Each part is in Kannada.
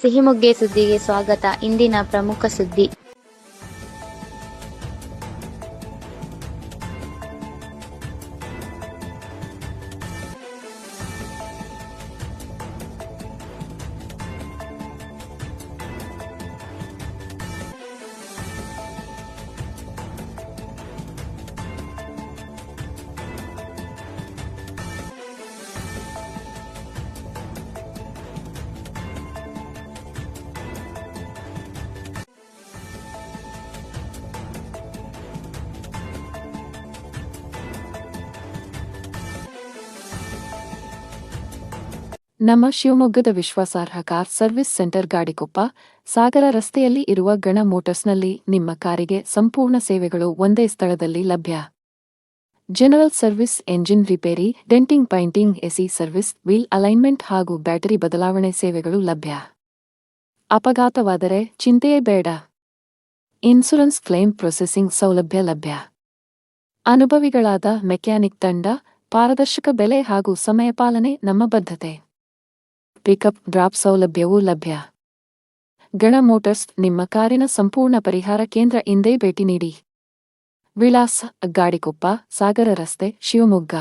ಸಿಹಿಮೊಗ್ಗೆ ಸುದ್ದಿಗೆ ಸ್ವಾಗತ. ಇಂದಿನ ಪ್ರಮುಖ ಸುದ್ದಿ. ನಮ್ಮ ಶಿವಮೊಗ್ಗದ ವಿಶ್ವಾಸಾರ್ಹ ಕಾರ್ ಸರ್ವಿಸ್ ಸೆಂಟರ್ ಗಾಡಿಕೊಪ್ಪ, ಸಾಗರ ರಸ್ತೆಯಲ್ಲಿ ಇರುವ ಗಣ ಮೋಟರ್ಸ್ನಲ್ಲಿ ನಿಮ್ಮ ಕಾರಿಗೆ ಸಂಪೂರ್ಣ ಸೇವೆಗಳು ಒಂದೇ ಸ್ಥಳದಲ್ಲಿ ಲಭ್ಯ. General service, engine repair, denting, painting, AC service, wheel alignment ಹಾಗೂ ಬ್ಯಾಟರಿ ಬದಲಾವಣೆ ಸೇವೆಗಳು ಲಭ್ಯ. ಅಪಘಾತವಾದರೆ ಚಿಂತೆಯೇ ಬೇಡ. ಇನ್ಶೂರೆನ್ಸ್ ಕ್ಲೈಮ್ ಪ್ರೊಸೆಸಿಂಗ್ ಸೌಲಭ್ಯ ಲಭ್ಯ. ಅನುಭವಿಗಳಾದ ಮೆಕ್ಯಾನಿಕ್ ತಂಡ, ಪಾರದರ್ಶಕ ಬೆಲೆ ಹಾಗೂ ಸಮಯ ಪಾಲನೆ ನಮ್ಮ ಬದ್ಧತೆ. ಪಿಕಪ್ ಡ್ರಾಪ್ ಸೌಲಭ್ಯವೂ ಲಭ್ಯ. ಗಣ ಮೋಟರ್ಸ್, ನಿಮ್ಮ ಕಾರಿನ ಸಂಪೂರ್ಣ ಪರಿಹಾರ ಕೇಂದ್ರ. ಇಂದೇ ಭೇಟಿ ನೀಡಿ. ವಿಳಾಸ: ಗಾಡಿಕೊಪ್ಪ, ಸಾಗರ ರಸ್ತೆ, ಶಿವಮೊಗ್ಗ.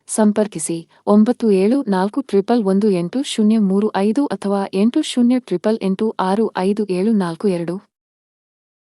ಸಂಪರ್ಕಿಸಿ 9741180835 ಅಥವಾ 8088865742.